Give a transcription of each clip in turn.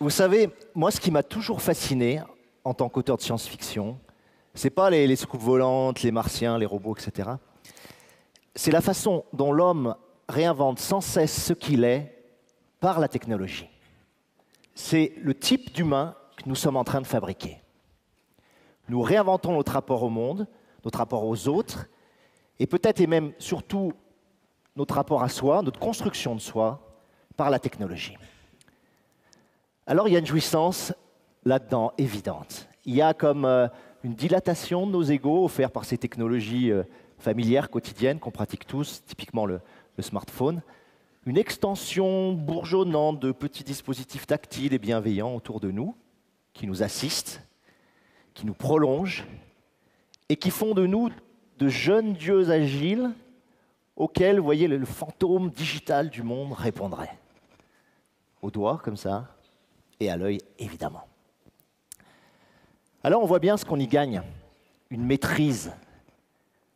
Vous savez, moi, ce qui m'a toujours fasciné en tant qu'auteur de science-fiction, c'est pas les soucoupes volantes, les martiens, les robots, etc. C'est la façon dont l'homme réinvente sans cesse ce qu'il est par la technologie. C'est le type d'humain que nous sommes en train de fabriquer. Nous réinventons notre rapport au monde, notre rapport aux autres, et peut-être et même surtout notre rapport à soi, notre construction de soi, par la technologie. Alors il y a une jouissance là-dedans évidente. Il y a comme une dilatation de nos égos offerte par ces technologies familières, quotidiennes, qu'on pratique tous, typiquement le smartphone, une extension bourgeonnante de petits dispositifs tactiles et bienveillants autour de nous, qui nous assistent, qui nous prolongent, et qui font de nous de jeunes dieux agiles auxquels, vous voyez, le fantôme digital du monde répondrait. Au doigt, comme ça, et à l'œil, évidemment. Alors on voit bien ce qu'on y gagne, une maîtrise,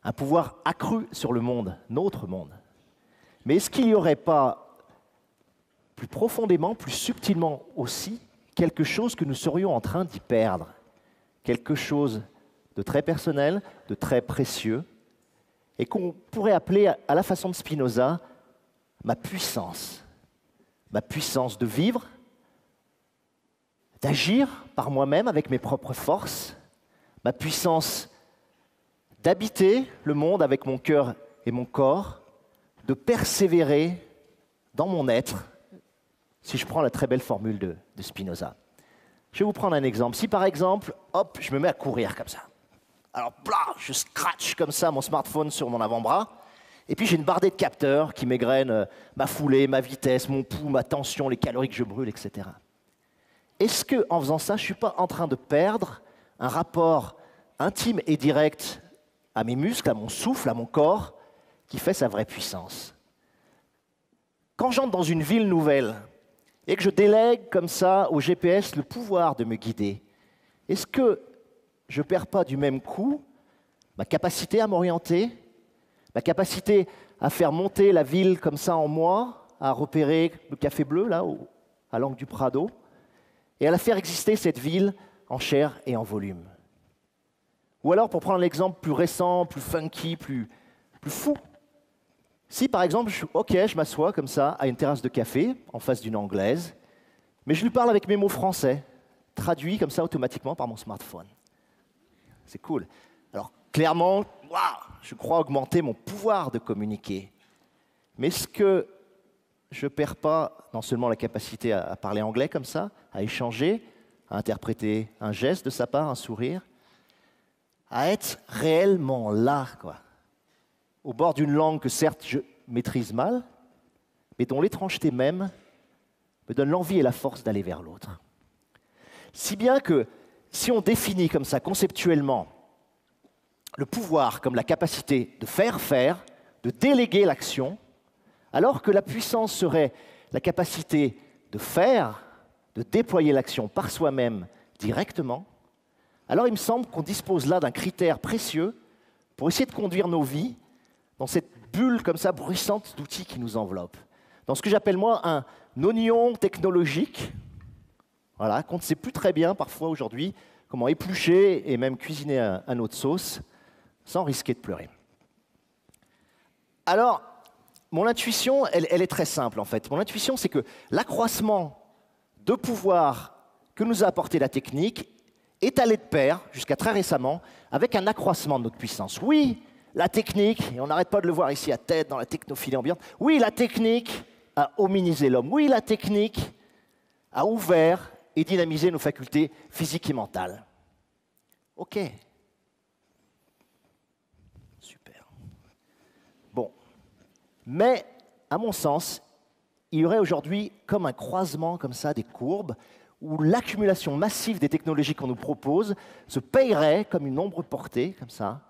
un pouvoir accru sur le monde, notre monde. Mais est-ce qu'il n'y aurait pas, plus profondément, plus subtilement aussi, quelque chose que nous serions en train d'y perdre? Quelque chose de très personnel, de très précieux, et qu'on pourrait appeler, à la façon de Spinoza, ma puissance de vivre, d'agir par moi-même avec mes propres forces, ma puissance d'habiter le monde avec mon cœur et mon corps, de persévérer dans mon être, si je prends la très belle formule de Spinoza. Je vais vous prendre un exemple. Si par exemple, hop, je me mets à courir comme ça. Alors, blah, je scratch comme ça mon smartphone sur mon avant-bras, et puis j'ai une bardée de capteurs qui m'égrènent ma foulée, ma vitesse, mon pouls, ma tension, les calories que je brûle, etc. Est-ce qu'en faisant ça, je ne suis pas en train de perdre un rapport intime et direct à mes muscles, à mon souffle, à mon corps, qui fait sa vraie puissance? Quand j'entre dans une ville nouvelle et que je délègue comme ça au GPS le pouvoir de me guider, est-ce que je ne perds pas du même coup ma capacité à m'orienter, ma capacité à faire monter la ville comme ça en moi, à repérer le café bleu, là, à l'angle du Prado, et à la faire exister, cette ville, en chair et en volume? Ou alors, pour prendre l'exemple plus récent, plus funky, plus fou, si par exemple, je m'assois comme ça à une terrasse de café, en face d'une Anglaise, mais je lui parle avec mes mots français, traduits comme ça automatiquement par mon smartphone. C'est cool. Alors, clairement, je crois augmenter mon pouvoir de communiquer. Mais est-ce que je ne perds pas non seulement la capacité à parler anglais comme ça, à échanger, à interpréter un geste de sa part, un sourire, à être réellement là, quoi, au bord d'une langue que certes je maîtrise mal, mais dont l'étrangeté même me donne l'envie et la force d'aller vers l'autre. Si bien que, si on définit comme ça conceptuellement le pouvoir comme la capacité de faire, de déléguer l'action, alors que la puissance serait la capacité de faire, de déployer l'action par soi-même directement, alors il me semble qu'on dispose là d'un critère précieux pour essayer de conduire nos vies dans cette bulle comme ça bruissante d'outils qui nous enveloppent. Dans ce que j'appelle moi un oignon technologique, voilà, qu'on ne sait plus très bien parfois aujourd'hui comment éplucher et même cuisiner à notre sauce sans risquer de pleurer. Alors, mon intuition, elle est très simple en fait. Mon intuition, c'est que l'accroissement de pouvoir que nous a apporté la technique est allé de pair, jusqu'à très récemment, avec un accroissement de notre puissance. Oui, la technique, et on n'arrête pas de le voir ici à TED, dans la technophilie ambiante, oui, la technique a hominisé l'homme. Oui, la technique a ouvert et dynamisé nos facultés physiques et mentales. Ok. Super. Bon. Mais, à mon sens, il y aurait aujourd'hui comme un croisement comme ça des courbes où l'accumulation massive des technologies qu'on nous propose se payerait comme une ombre portée, comme ça,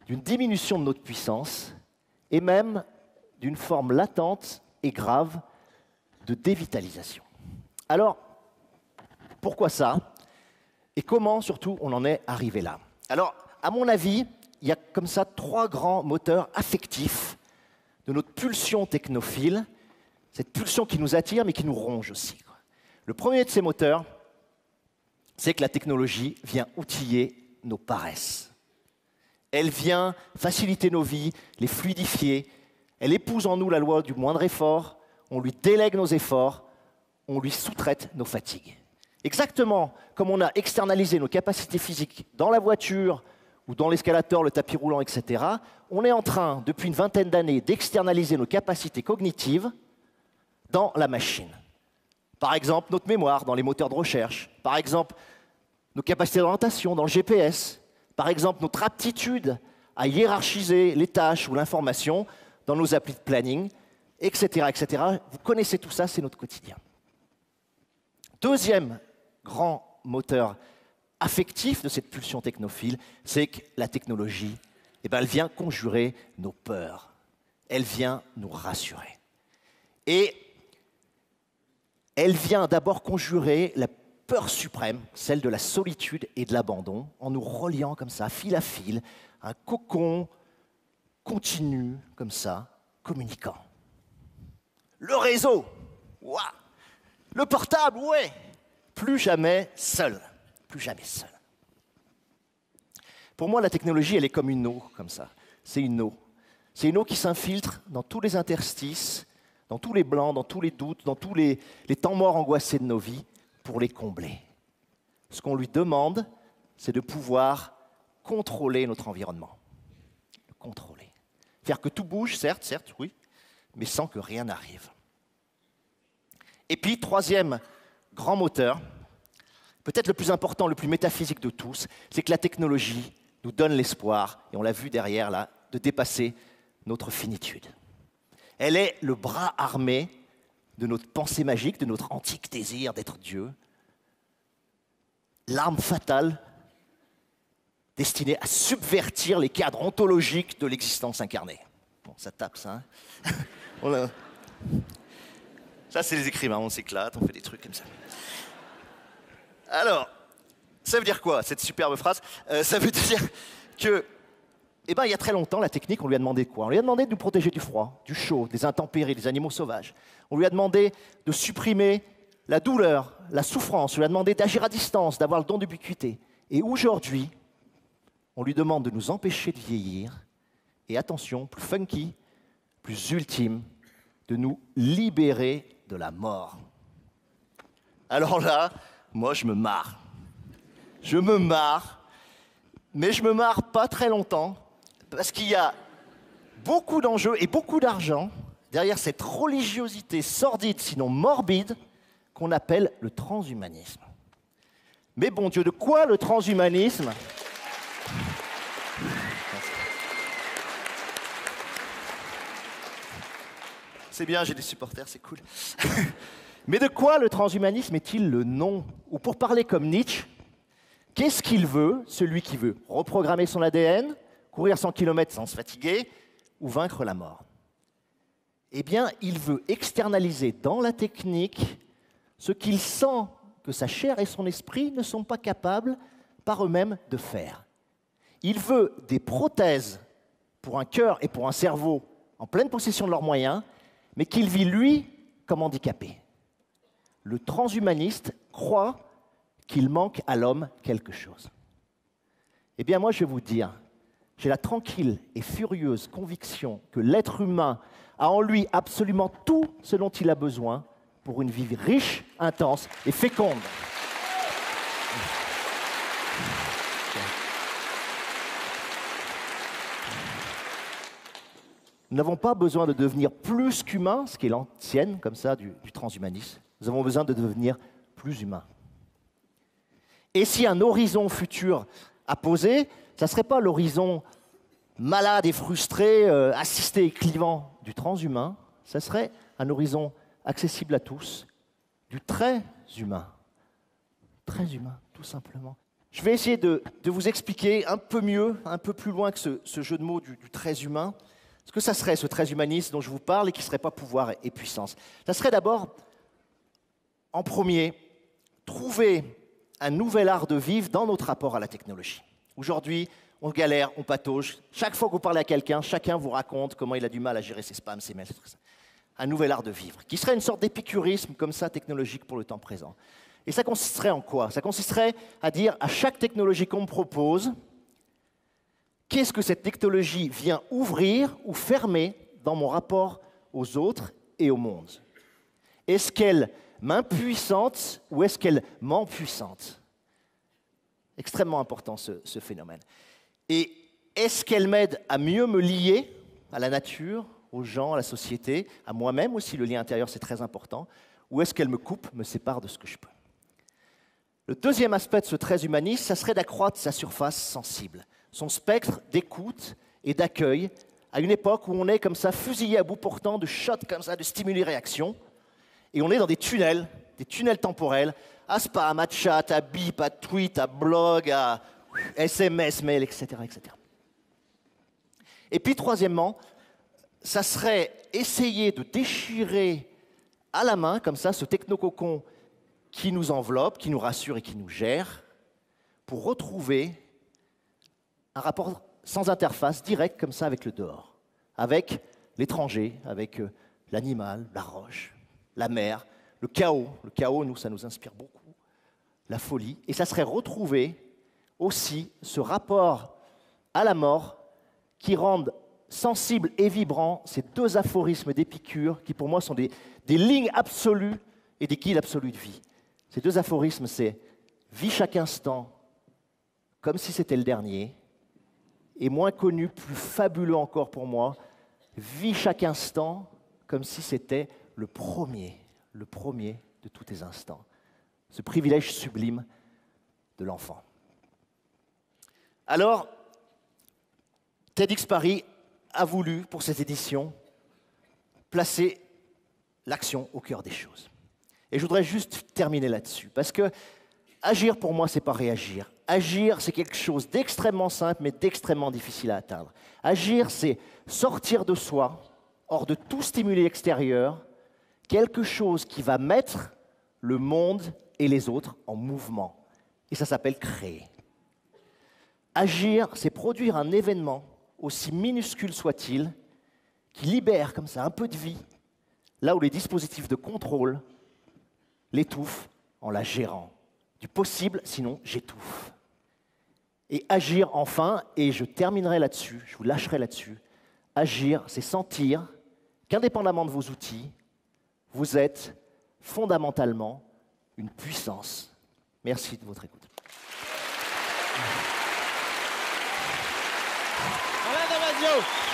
d'une diminution de notre puissance et même d'une forme latente et grave de dévitalisation. Alors, pourquoi ça? Et comment, surtout, on en est arrivé là? Alors, à mon avis, il y a comme ça 3 grands moteurs affectifs de notre pulsion technophile, cette pulsion qui nous attire mais qui nous ronge aussi. Le premier de ces moteurs, c'est que la technologie vient outiller nos paresses. Elle vient faciliter nos vies, les fluidifier. Elle épouse en nous la loi du moindre effort. On lui délègue nos efforts. On lui sous-traite nos fatigues. Exactement comme on a externalisé nos capacités physiques dans la voiture ou dans l'escalator, le tapis roulant, etc., on est en train, depuis une vingtaine d'années, d'externaliser nos capacités cognitives dans la machine. Par exemple, notre mémoire dans les moteurs de recherche. Par exemple, nos capacités d'orientation dans le GPS. Par exemple, notre aptitude à hiérarchiser les tâches ou l'information dans nos applis de planning, etc., etc. Vous connaissez tout ça, c'est notre quotidien. Deuxième grand moteur affectif de cette pulsion technophile, c'est que la technologie, elle vient conjurer nos peurs. Elle vient nous rassurer. Et elle vient d'abord conjurer la peur suprême, celle de la solitude et de l'abandon, en nous reliant comme ça, fil à fil, un cocon continu, comme ça, communicant. Le réseau, ouah. Le portable, ouais. Plus jamais seul. Plus jamais seul. Pour moi, la technologie, elle est comme une eau, comme ça. C'est une eau. C'est une eau qui s'infiltre dans tous les interstices, dans tous les blancs, dans tous les doutes, dans tous les temps morts angoissés de nos vies, pour les combler. Ce qu'on lui demande, c'est de pouvoir contrôler notre environnement. Le contrôler. Faire que tout bouge, certes, oui, mais sans que rien n'arrive. Et puis, troisième grand moteur, peut-être le plus important, le plus métaphysique de tous, c'est que la technologie nous donne l'espoir, et on l'a vu derrière là, de dépasser notre finitude. Elle est le bras armé de notre pensée magique, de notre antique désir d'être Dieu, l'arme fatale destinée à subvertir les cadres ontologiques de l'existence incarnée. Bon, ça tape ça, hein. Ça, c'est les écrivains, on s'éclate, on fait des trucs comme ça. Alors, ça veut dire quoi, cette superbe phrase? Ça veut dire que, il y a très longtemps, la technique, on lui a demandé quoi? On lui a demandé de nous protéger du froid, du chaud, des intempéries, des animaux sauvages. On lui a demandé de supprimer la douleur, la souffrance. On lui a demandé d'agir à distance, d'avoir le don d'ubiquité. Et aujourd'hui, on lui demande de nous empêcher de vieillir. Et attention, plus funky, plus ultime, de nous libérer de la mort. Alors là, moi, je me marre. Je me marre, mais je me marre pas très longtemps, parce qu'il y a beaucoup d'enjeux et beaucoup d'argent derrière cette religiosité sordide, sinon morbide, qu'on appelle le transhumanisme. Mais bon Dieu, de quoi le transhumanisme? C'est bien, j'ai des supporters, c'est cool. Mais de quoi le transhumanisme est-il le nom? Ou pour parler comme Nietzsche, qu'est-ce qu'il veut, celui qui veut reprogrammer son ADN, courir 100 km sans se fatiguer, ou vaincre la mort? Eh bien, il veut externaliser dans la technique ce qu'il sent que sa chair et son esprit ne sont pas capables par eux-mêmes de faire. Il veut des prothèses pour un cœur et pour un cerveau en pleine possession de leurs moyens, mais qu'il vit, lui, comme handicapé. Le transhumaniste croit qu'il manque à l'homme quelque chose. Eh bien, moi, je vais vous dire, j'ai la tranquille et furieuse conviction que l'être humain a en lui absolument tout ce dont il a besoin pour une vie riche, intense et féconde. Nous n'avons pas besoin de devenir plus qu'humains, ce qui est l'ancienne, comme ça, du transhumanisme. Nous avons besoin de devenir plus humains. Et si un horizon futur à poser, ça ne serait pas l'horizon malade et frustré, assisté et clivant du transhumain, ça serait un horizon accessible à tous, du très humain. Très humain, tout simplement. Je vais essayer de vous expliquer un peu mieux, un peu plus loin que ce jeu de mots du très humain, ce que ça serait, ce très humanisme dont je vous parle et qui ne serait pas pouvoir et puissance. Ça serait d'abord, en premier, trouver un nouvel art de vivre dans notre rapport à la technologie. Aujourd'hui, on galère, on patauge. Chaque fois que vous parlez à quelqu'un, chacun vous raconte comment il a du mal à gérer ses spams, ses mails, tout ça. un nouvel art de vivre, qui serait une sorte d'épicurisme comme ça technologique pour le temps présent. Et ça consisterait en quoi? Ça consisterait à dire à chaque technologie qu'on me propose, qu'est-ce que cette technologie vient ouvrir ou fermer dans mon rapport aux autres et au monde? Est-ce qu'elle m'impuissante ou est-ce qu'elle m'empuissante? Extrêmement important ce phénomène. Et est-ce qu'elle m'aide à mieux me lier à la nature, aux gens, à la société, à moi-même aussi, le lien intérieur c'est très important, ou est-ce qu'elle me coupe, me sépare de ce que je peux? Le deuxième aspect de ce trait humaniste, ça serait d'accroître sa surface sensible, son spectre d'écoute et d'accueil, à une époque où on est comme ça, fusillé à bout portant de shots comme ça, de stimuli-réaction, et on est dans des tunnels temporels, à spam, à chat, à bip, à tweet, à blog, à SMS, mail, etc., etc. Et puis troisièmement, ça serait essayer de déchirer à la main, comme ça, ce technococon qui nous enveloppe, qui nous rassure et qui nous gère, pour retrouver un rapport sans interface, direct comme ça avec le dehors, avec l'étranger, avec l'animal, la roche, la mer, le chaos. Le chaos, nous, ça nous inspire beaucoup, la folie. Et ça serait retrouver aussi ce rapport à la mort qui rendent sensibles et vibrants ces deux aphorismes d'Épicure qui, pour moi, sont des lignes absolues et des guides absolus de vie. Ces deux aphorismes, c'est « vis chaque instant comme si c'était le dernier » et moins connu, plus fabuleux encore pour moi, « vis chaque instant comme si c'était le premier de tous tes instants ». Ce privilège sublime de l'enfant. Alors, TEDx Paris a voulu, pour cette édition, placer l'action au cœur des choses. Et je voudrais juste terminer là-dessus, parce que agir, pour moi, c'est pas réagir. Agir, c'est quelque chose d'extrêmement simple, mais d'extrêmement difficile à atteindre. Agir, c'est sortir de soi, hors de tout stimuli extérieur, quelque chose qui va mettre le monde et les autres en mouvement. Et ça s'appelle créer. Agir, c'est produire un événement, aussi minuscule soit-il, qui libère comme ça un peu de vie, là où les dispositifs de contrôle l'étouffent en la gérant. Du possible, sinon j'étouffe. Et agir enfin, et je terminerai là-dessus, je vous lâcherai là-dessus, agir, c'est sentir qu'indépendamment de vos outils, vous êtes fondamentalement une puissance. Merci de votre écoute. Alain Damasio.